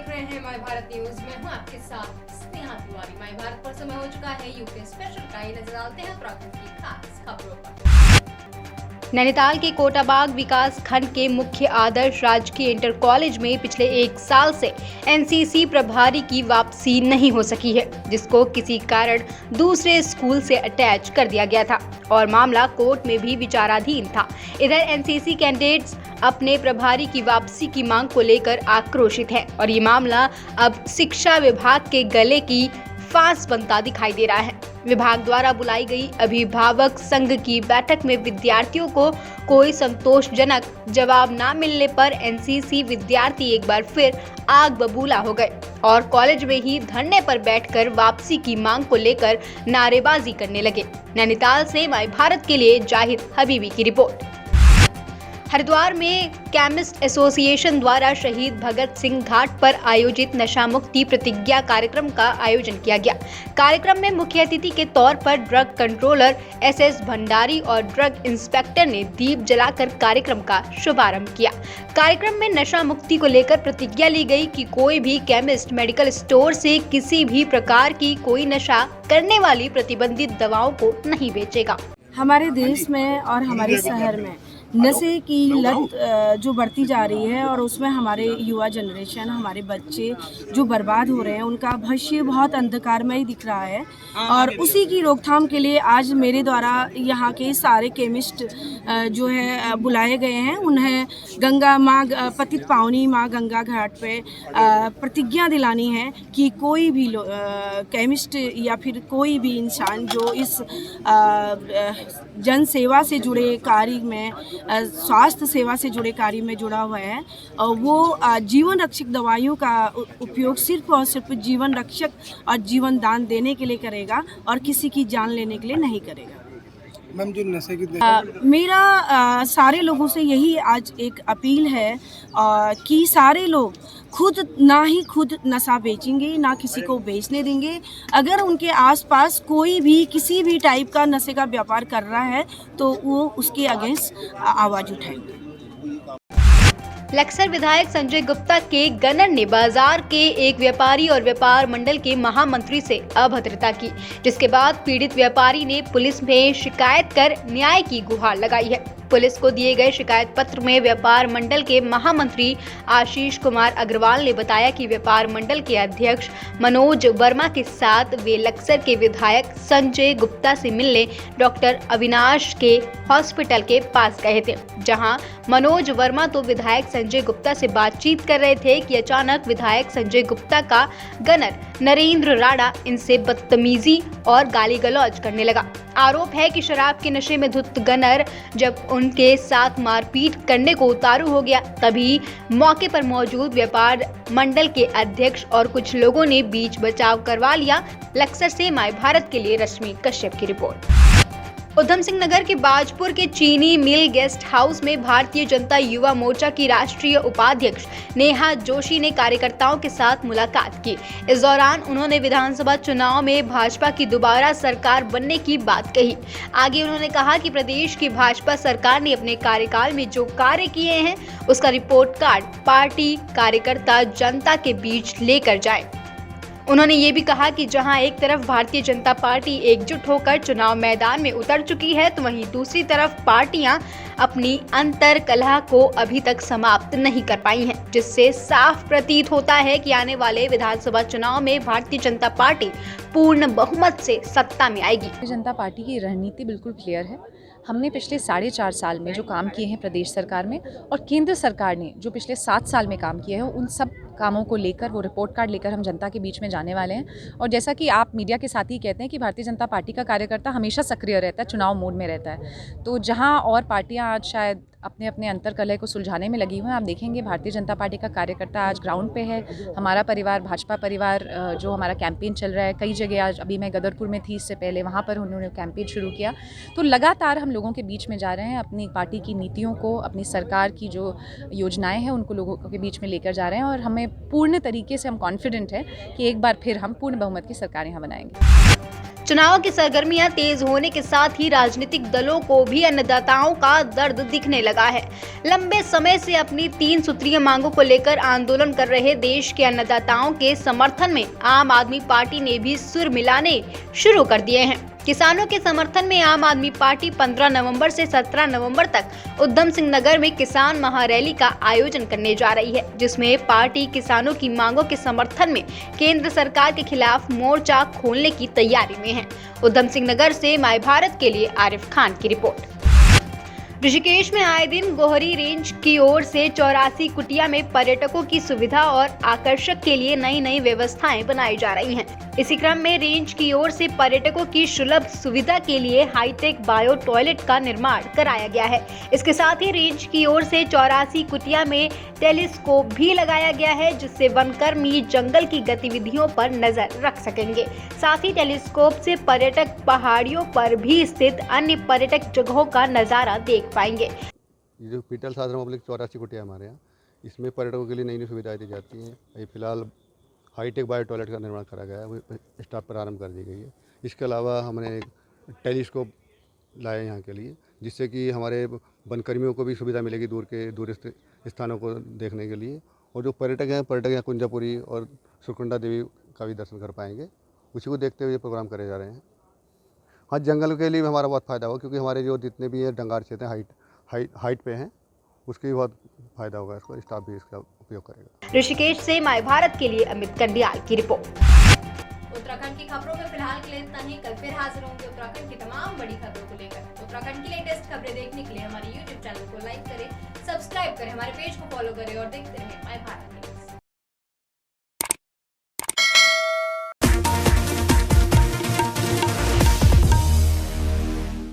देख रहे हैं माय भारत न्यूज। मैं हूं आपके साथ स्नेहा तिवारी। माय भारत पर समय हो चुका है यूपी स्पेशल का। नजर डालते हैं उत्तराखंड की खास खबरों पर। नैनीताल के कोटाबाग विकास खंड के मुख्य आदर्श राजकीय इंटर कॉलेज में पिछले 1 साल से एनसीसी प्रभारी की वापसी नहीं हो सकी है, जिसको किसी कारण दूसरे स्कूल से अटैच कर दिया गया था और मामला कोर्ट में भी विचाराधीन था। इधर एनसीसी कैंडिडेट्स अपने प्रभारी की वापसी की मांग को लेकर आक्रोशित हैं और ये मामला अब शिक्षा विभाग के गले की फांस बनता दिखाई दे रहा है। विभाग द्वारा बुलाई गई अभिभावक संघ की बैठक में विद्यार्थियों को कोई संतोषजनक जवाब न मिलने पर एनसीसी विद्यार्थी एक बार फिर आग बबूला हो गए और कॉलेज में ही धरने पर बैठकर वापसी की मांग को लेकर नारेबाजी करने लगे। नैनीताल से माय भारत के लिए जाहिद हबीबी की रिपोर्ट। हरिद्वार में केमिस्ट एसोसिएशन द्वारा शहीद भगत सिंह घाट पर आयोजित नशा मुक्ति प्रतिज्ञा कार्यक्रम का आयोजन किया गया। कार्यक्रम में मुख्य अतिथि के तौर पर ड्रग कंट्रोलर एसएस भंडारी और ड्रग इंस्पेक्टर ने दीप जलाकर कार्यक्रम का शुभारंभ किया। कार्यक्रम में नशा मुक्ति को लेकर प्रतिज्ञा ली गई कि कोई भी केमिस्ट मेडिकल स्टोर से किसी भी प्रकार की कोई नशा करने वाली प्रतिबंधित दवाओं को नहीं बेचेगा। हमारे देश में और हमारे शहर में नशे की लत जो बढ़ती जा रही है और उसमें हमारे युवा जनरेशन, हमारे बच्चे जो बर्बाद हो रहे हैं, उनका भविष्य बहुत अंधकारमय दिख रहा है। और उसी की रोकथाम के लिए आज मेरे द्वारा यहाँ के सारे केमिस्ट जो है बुलाए गए हैं। उन्हें गंगा माँ, पतित पावनी माँ गंगा घाट पे प्रतिज्ञा दिलानी है कि कोई भी केमिस्ट या फिर कोई भी इंसान जो इस जन सेवा से जुड़े कार्य में, स्वास्थ्य सेवा से जुड़े कार्य में जुड़ा हुआ है, वो जीवन रक्षक दवाइयों का उपयोग सिर्फ और सिर्फ जीवन रक्षक और जीवन दान देने के लिए करेगा और किसी की जान लेने के लिए नहीं करेगा। मैम, जो नशे की मेरा सारे लोगों से यही आज एक अपील है कि सारे लोग खुद नशा बेचेंगे, ना किसी को बेचने देंगे। अगर उनके आसपास कोई भी किसी भी टाइप का नशे का व्यापार कर रहा है तो वो उसके अगेंस्ट आवाज उठाएंगे। लक्सर विधायक संजय गुप्ता के गनर ने बाजार के एक व्यापारी और व्यापार मंडल के महामंत्री से अभद्रता की, जिसके बाद पीड़ित व्यापारी ने पुलिस में शिकायत कर न्याय की गुहार लगाई है। पुलिस को दिए गए शिकायत पत्र में व्यापार मंडल के महामंत्री आशीष कुमार अग्रवाल ने बताया कि व्यापार मंडल के अध्यक्ष मनोज वर्मा के साथ वे लक्सर के विधायक संजय गुप्ता से मिलने डॉक्टर अविनाश के हॉस्पिटल के पास गए थे, जहां मनोज वर्मा तो विधायक संजय गुप्ता से बातचीत कर रहे थे कि अचानक विधायक संजय गुप्ता का गनर नरेंद्र राणा इनसे बदतमीजी और गाली गलौज करने लगा। आरोप है कि शराब के नशे में धुत गनर जब उनके साथ मारपीट करने को उतारू हो गया, तभी मौके पर मौजूद व्यापार मंडल के अध्यक्ष और कुछ लोगों ने बीच बचाव करवा लिया। लक्सर से माय भारत के लिए रश्मि कश्यप की रिपोर्ट। उधम सिंह नगर के बाजपुर के चीनी मिल गेस्ट हाउस में भारतीय जनता युवा मोर्चा की राष्ट्रीय उपाध्यक्ष नेहा जोशी ने कार्यकर्ताओं के साथ मुलाकात की। इस दौरान उन्होंने विधानसभा चुनाव में भाजपा की दोबारा सरकार बनने की बात कही। आगे उन्होंने कहा कि प्रदेश की भाजपा सरकार ने अपने कार्यकाल में जो कार्य किए हैं उसका रिपोर्ट कार्ड पार्टी कार्यकर्ता जनता के बीच लेकर जाए। उन्होंने ये भी कहा कि जहां एक तरफ भारतीय जनता पार्टी एकजुट होकर चुनाव मैदान में उतर चुकी है, तो वहीं दूसरी तरफ पार्टियां अपनी अंतर कलह को अभी तक समाप्त नहीं कर पाई हैं, जिससे साफ प्रतीत होता है कि आने वाले विधानसभा चुनाव में भारतीय जनता पार्टी पूर्ण बहुमत से सत्ता में आएगी। भारतीय जनता पार्टी की रणनीति बिल्कुल क्लियर है। हमने पिछले 4.5 साल में जो काम किए हैं प्रदेश सरकार में और केंद्र सरकार ने जो पिछले 7 साल में काम किए हैं, उन सब कामों को लेकर वो रिपोर्ट कार्ड लेकर हम जनता के बीच में जाने वाले हैं। और जैसा कि आप मीडिया के साथ ही कहते हैं कि भारतीय जनता पार्टी का कार्यकर्ता हमेशा सक्रिय रहता है, चुनाव मोड में रहता है, तो जहां और पार्टियां आज शायद अपने अपने अंतर कलह को सुलझाने में लगी हुई हैं, आप देखेंगे भारतीय जनता पार्टी का कार्यकर्ता आज ग्राउंड पे है। हमारा परिवार, भाजपा परिवार, जो हमारा कैंपेन चल रहा है कई जगह, आज अभी मैं गदरपुर में थी, इससे पहले वहाँ पर उन्होंने कैंपेन शुरू किया। तो लगातार हम लोगों के बीच में जा रहे हैं, अपनी पार्टी की नीतियों को, अपनी सरकार की जो योजनाएं हैं उनको लोगों के बीच में लेकर जा रहे हैं और हमें पूर्ण तरीके से हम कॉन्फिडेंट है कि एक बार फिर हम पूर्ण बहुमत की सरकार यहाँ बनाएंगे। चुनाव की सरगर्मियां तेज होने के साथ ही राजनीतिक दलों को भी अन्नदाताओं का दर्द दिखने लगा है। लंबे समय से अपनी 3 सूत्रीय मांगों को लेकर आंदोलन कर रहे देश के अन्नदाताओं के समर्थन में आम आदमी पार्टी ने भी सुर मिलाने शुरू कर दिए हैं। किसानों के समर्थन में आम आदमी पार्टी 15 नवंबर से 17 नवंबर तक उधम सिंह नगर में किसान महारैली का आयोजन करने जा रही है, जिसमें पार्टी किसानों की मांगों के समर्थन में केंद्र सरकार के खिलाफ मोर्चा खोलने की तैयारी में है। उधम सिंह नगर से माय भारत के लिए आरिफ खान की रिपोर्ट। ऋषिकेश में आए दिन गोहरी रेंज की ओर से 84 कुटिया में पर्यटकों की सुविधा और आकर्षक के लिए नई नई व्यवस्थाएं बनाई जा रही हैं। इसी क्रम में रेंज की ओर से पर्यटकों की सुलभ सुविधा के लिए हाईटेक बायो टॉयलेट का निर्माण कराया गया है। इसके साथ ही रेंज की ओर से 84 कुटिया में टेलीस्कोप भी लगाया गया है, जिससे वनकर्मी जंगल की गतिविधियों पर नजर रख सकेंगे। साथ ही टेलीस्कोप से पर्यटक पहाड़ियों पर भी स्थित अन्य पर्यटक जगहों का नजारा देख पाएंगे। ये जो पीटल साधन पब्लिक 84 कुटिया हमारे यहाँ, इसमें पर्यटकों के लिए नई नई सुविधाएं दी जाती हैं। ये फिलहाल हाईटेक बायो टॉयलेट का निर्माण करा गया है, वो स्टाफ प्रारंभ कर दी गई है। इसके अलावा हमने एक टेलीस्कोप लाए यहाँ के लिए, जिससे कि हमारे वनकर्मियों को भी सुविधा मिलेगी दूर स्थानों को देखने के लिए। और जो पर्यटक हैं यहाँ कुंजापुरी और सुरकुंडा देवी का भी दर्शन कर पाएंगे। उसी को देखते हुए ये प्रोग्राम करे जा रहे हैं। हाँ, जंगल के लिए भी हमारा बहुत फ़ायदा होगा, क्योंकि हमारे जो जितने भी डंगार क्षेत्र हैं हाइट पे हैं, उसकी बहुत फ़ायदा होगा। इसको स्टाफ भी इसका उपयोग करेगा। ऋषिकेश से माय भारत के लिए अमित कंडियाल की रिपोर्ट। उत्तराखंड की खबरों में फिलहाल के लिए इतना ही। कल फिर हाजिर होंगे उत्तराखंड की तमाम बड़ी खबरों को लेकर। उत्तराखंड की लेटेस्ट खबरें देखने के लिए हमारे YouTube चैनल को लाइक करें, सब्सक्राइब करें, हमारे पेज को फॉलो करें और देखते रहें माय भारत।